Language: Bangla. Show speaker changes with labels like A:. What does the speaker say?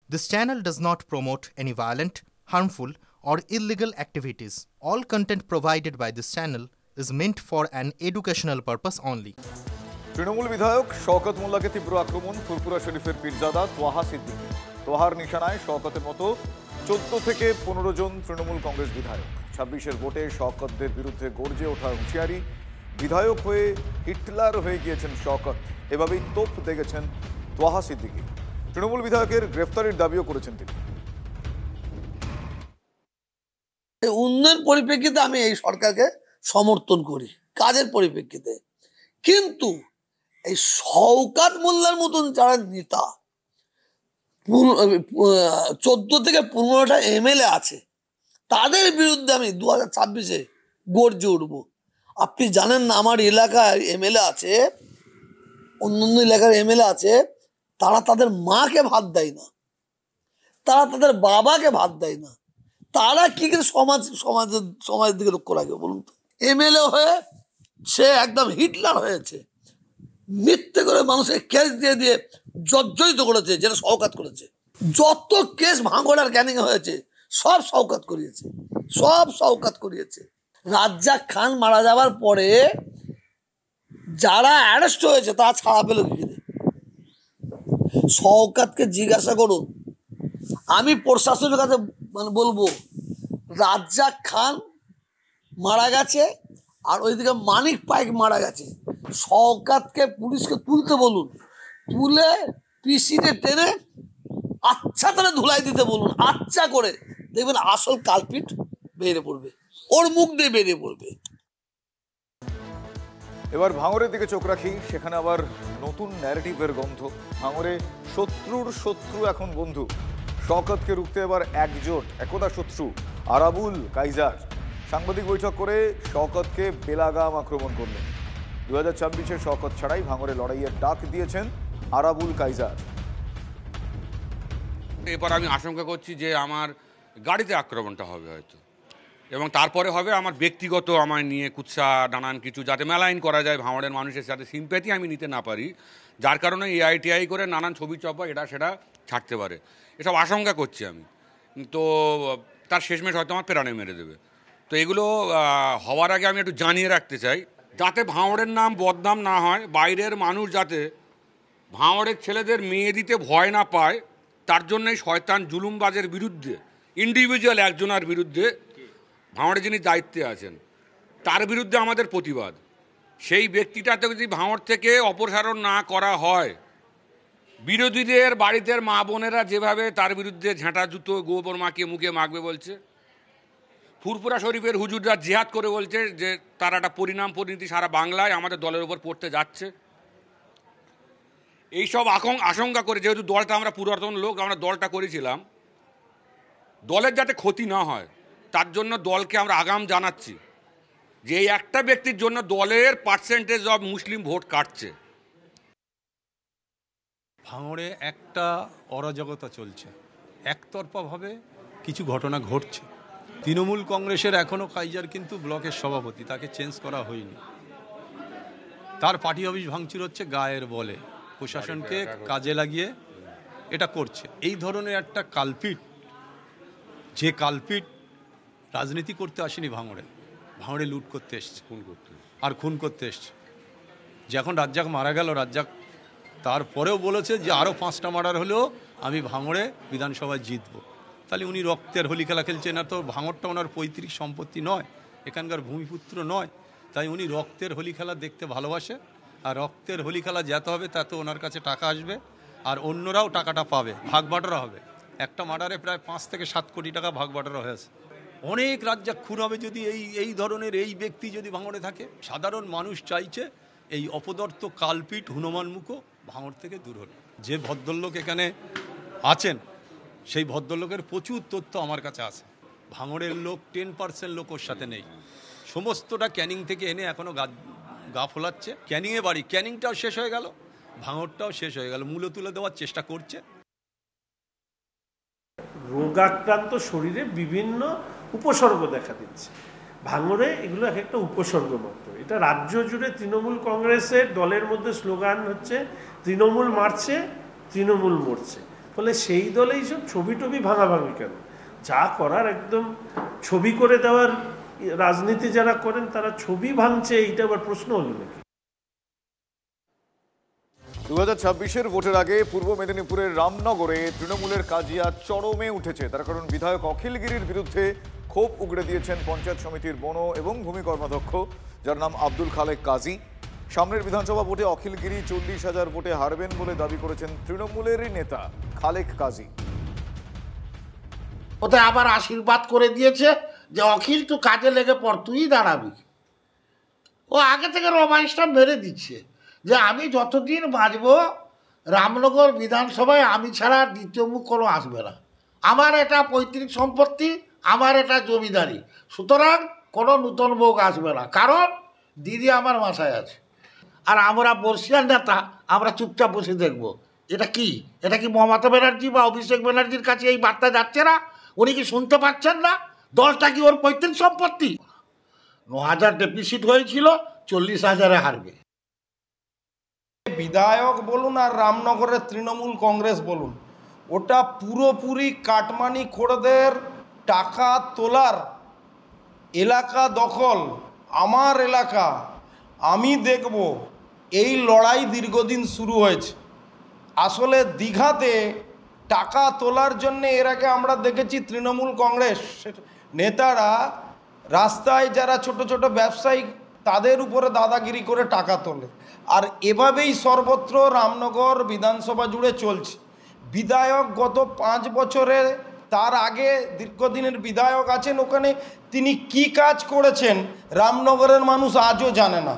A: This channel does not promote any violent, harmful, or illegal activities. All content provided by this channel is meant for an educational purpose only.
B: Trinamool বিধায়ক শওকত মোল্লাকে তীব্র আক্রমণ ফুরফুরা শরীফের পীরজাদা তোহা সিদ্দিকী। তোহার নিশানায় শওকতের মতো 14 থেকে 15 জন তৃণমূল কংগ্রেস বিধায়ক। 26-এর ভোটে শওকতদের বিরুদ্ধে গর্জে ওঠার হুঁশিয়ারি। বিধায়ক হয়ে হিটলার হয়ে গিয়েছেন শওকত, এভাবেই তোপ দেখেছেন তোহা সিদ্দিকী। তৃণমূল বিধায়কের গ্রেফতারির দাবিও করেছেন তিনি।
C: উন্নয়ন পরিপ্রেক্ষিতে আমি এই সরকারকে সমর্থন করি, কাজের পরিপ্রেক্ষিতে। কিন্তু এই শওকত মোল্লার মতন যারা নেতা, 14 থেকে 15টা এমএলএ আছে, তাদের বিরুদ্ধে আমি 2026-এ গর্জে উঠব। আপনি জানেন না, আমার এলাকায় এমএলএ আছে, অন্যান্য এলাকার এমএলএ আছে, তারা তাদের মাকে ভাত দেয় না, তারা তাদের বাবাকে ভাত দেয় না। তারা কি করে সমাজের দিকে লক্ষ্য রাখবে বলুন তো? এমএলএ হয়ে সে একদম হিটলার হয়েছে, মিথ্যে করে মানুষের কেস দিয়ে দিয়ে জর্জরিত করেছে, যেটা শওকত করেছে। যত কেস ভাঙড়ার ক্যানিং হয়েছে সব শওকত করিয়েছে, সব শওকত করিয়েছে। রাজ্জাক খান মারা যাওয়ার পরে যারা অ্যারেস্ট হয়েছে তারা ছাড়া পেল কি করে? শওকতকে জিজ্ঞাসা করুন। আমি প্রশাসনের কাছে বলবো, রাজ্জাক খান মারা গেছে আর ওইদিকে মানিক পাইক মারা গেছে। শওকতকে পুলিশকে তুলতে বলুন, তুলে পিসিতে টেনে আচ্ছা করে ধুলাই দিতে বলুন, আচ্ছা করে। দেখবেন আসল কালপিট বেরিয়ে পড়বে, ওর মুখ দিয়ে বেরিয়ে পড়বে।
B: এবার ভাঙড়ের দিকে চোখ রাখি, সেখানে আবার নতুন ন্যারেটিভের গন্ধ। ভাঙড়ে শত্রুর শত্রু এখন বন্ধু। শওকতকে রুখতে এবার একদা শত্রু আরাবুল কাইজার সাংবাদিক বৈঠক করে শওকতকে বেলাগাম আক্রমণ করলেন। 2026-এ শওকত ছাড়াই ভাঙড়ে লড়াইয়ের ডাক দিয়েছেন আরাবুল কাইজার।
D: এবার আমি আশঙ্কা করছি যে আমার গাড়িতে আক্রমণটা হবে হয়তো, এবং তারপরে হবে আমার ব্যক্তিগত আমায় নিয়ে কুৎসা নানান কিছু, যাতে মেলাইন করা যায় ভাঙড়ের মানুষের সাথে সিম্প্যাথি আমি নিতে না পারি, যার কারণে এআইটিআই করে নানান ছবি চপা এটা সেটা ছাড়তে পারে, এসব আশঙ্কা করছি আমি। তো তার শেষমেশ হয়তো আমার প্রাণে মেরে দেবে। তো এগুলো হওয়ার আগে আমি একটু জানিয়ে রাখতে চাই, যাতে ভাঙড়ের নাম বদনাম না হয়, বাইরের মানুষ যাতে ভাঙড়ের ছেলেদের মেয়ে দিতে ভয় না পায়, তার জন্যই শয়তান জুলুমবাজের বিরুদ্ধে, ইন্ডিভিজুয়াল একজনের বিরুদ্ধে ভাঙড়ে যিনি দায়িত্বে আছেন তার বিরুদ্ধে আমাদের প্রতিবাদ। সেই ব্যক্তিটাতে যদি ভাঙড় থেকে অপসারণ না করা হয়, বিরোধীদের বাড়িতে মা বোনেরা যেভাবে তার বিরুদ্ধে ঝাঁটা জুতো গোবর মাখিয়ে মুখে মাখবে বলছে, ফুরফুরা শরীফের হুজুররা জিহাদ করে বলছে যে তার একটা পরিণতি সারা বাংলায় আমাদের দলের উপর পড়তে যাচ্ছে। এইসব আশঙ্কা করে, যেহেতু দলটা আমরা পুরাতন লোক, আমরা দলটা করেছিলাম, দলের যাতে ক্ষতি না হয় তার জন্য দলকে আমরা আগাম জানাচ্ছি যে এই একটা ব্যক্তির জন্য দলের পার্সেন্টেজ অফ মুসলিম ভোট কাটছে।
E: ভাঙড়ে একটা অরাজকতা চলছে, একতরফাভাবে কিছু ঘটনা ঘটছে। তৃণমূল কংগ্রেসের এখনও কাইজার কিন্তু ব্লকের সভাপতি, তাকে চেঞ্জ করা হয়নি। তার পার্টি অফিস ভাঙচুর হচ্ছে গায়ের বলে, প্রশাসনকে কাজে লাগিয়ে এটা করছে। এই ধরনের একটা কালপিট, যে কালপিট রাজনীতি করতে আসেনি ভাঙড়ে লুট করতে এসছে, খুন করতে এসছে। যখন রাজ্জাক মারা গেল, রাজ্জাক তারপরেও বলেছে যে আরও 5টা মার্ডার হলেও আমি ভাঙড়ে বিধানসভায় জিতবো। তাহলে উনি রক্তের হোলি খেলা খেলছে না? তো ভাঙড়টা ওনার পৈতৃক সম্পত্তি নয়, এখানকার ভূমিপুত্র নয়, তাই উনি রক্তের হোলি খেলা দেখতে ভালোবাসে। আর রক্তের হোলি খেলা যেতে হবে, তাতে ওনার কাছে টাকা আসবে আর অন্যরাও টাকাটা পাবে, ভাগ বাটোয়ারা হবে। একটা মার্ডারে প্রায় 5 থেকে 7 কোটি টাকা ভাগ বাটোয়ারা হয়েছে। অনেক রাজ্জাক খুন হবে যদি এই ধরনের এই ব্যক্তি যদি ভাঙড়ে থাকে। সাধারণ মানুষ চাইছে এই অপদার্থ কালপিট হনুমান মুখো ভাঙড় থেকে দূর হল। যে ভদ্রলোক এখানে আছেন, সেই ভদ্রলোকের প্রচুর তথ্য আমার কাছে আছে। ভাঙড়ের লোক 10% লোক ওর সাথে নেই, সমস্তটা ক্যানিং থেকে এনে এখনও গা ফোলাচ্ছে। ক্যানিংয়ে বাড়ি, ক্যানিংটাও শেষ হয়ে গেল, ভাঙড়টাও শেষ হয়ে গেল, মূল্য তুলে দেওয়ার চেষ্টা করছে।
F: রোগাক্রান্ত শরীরে বিভিন্ন উপসর্গ দেখা দিচ্ছে। ভাঙড়ে এগুলো এক একটা উপসর্গ মাত্র। এটা রাজ্য জুড়ে তৃণমূল কংগ্রেসের দলের মধ্যে স্লোগান হচ্ছে তৃণমূল মারছে, তৃণমূল মরছে। ফলে সেই দলে এইসব ছবি টবি ভাঙাভাঙি কেন? যা করার একদম ছবি করে দেওয়ার রাজনীতি যারা করেন তারা ছবি ভাঙছে, এইটা আবার প্রশ্ন হলো নাকি?
B: 2026-এর ভোটের আগে পূর্ব মেদিনীপুরের রামনগরে তৃণমূলের কাজিয়া চরমে উঠেছে। তার কারণ বিধায়ক অখিল গিরির বিরুদ্ধে ক্ষোভ উগড়ে দিয়েছেন পঞ্চায়েত সমিতির বন এবং ভূমি কর্মাধ্যক্ষ, যার নাম আব্দুল খালেক কাজী। সামনের বিধানসভা ভোটে অখিল গিরি 40,000 ভোটে হারবেন বলে দাবি করেছেন তৃণমূলেরই নেতা খালেক কাজী।
G: ওতে আবার আশীর্বাদ করে দিয়েছে যে অখিল তুই কাজে লেগে পড়, তুই দাঁড়াবি। ও আগে থেকে রমাইশটা মেরে দিচ্ছে যে আমি যতদিন বাঁচব রামনগর বিধানসভায় আমি ছাড়া দ্বিতীয় মুখ কোনো আসবে না। আমার এটা পৈতৃক সম্পত্তি, আমার এটা জমিদারি, সুতরাং কোনো নূতন মুখ আসবে না, কারণ দিদি আমার মাথায় আছে। আর আমরা বর্ষিয়ার নেতা, আমরা চুপচাপ বসে দেখব। এটা কি মমতা ব্যানার্জি বা অভিষেক ব্যানার্জির কাছে এই বার্তা যাচ্ছে না? উনি কি শুনতে পাচ্ছেন না? দলটা কি ওর পৈতৃক সম্পত্তি? 9,000 ডেপিসিট হয়েছিল, 40,000-এ হারবে।
H: বিধায়ক বলুন আর রামনগরের তৃণমূল কংগ্রেস বলুন, ওটা পুরোপুরি কাটমানি খোরদের টাকা তোলার এলাকা দখল, আমার এলাকা আমি দেখব, এই লড়াই দীর্ঘদিন শুরু হয়েছে। আসলে দীঘাতে টাকা তোলার জন্য এর আগে আমরা দেখেছি তৃণমূল কংগ্রেস নেতারা রাস্তায় যারা ছোট ছোট ব্যবসায়ী তাদের উপরে দাদাগিরি করে টাকা তোলে, আর এভাবেই সর্বত্র রামনগর বিধানসভা জুড়ে চলছে। বিধায়ক গত 5 বছরে, তার আগে দীর্ঘদিনের বিধায়ক আছেন ওখানে, তিনি কি কাজ করেছেন রামনগরের মানুষ আজও জানে না।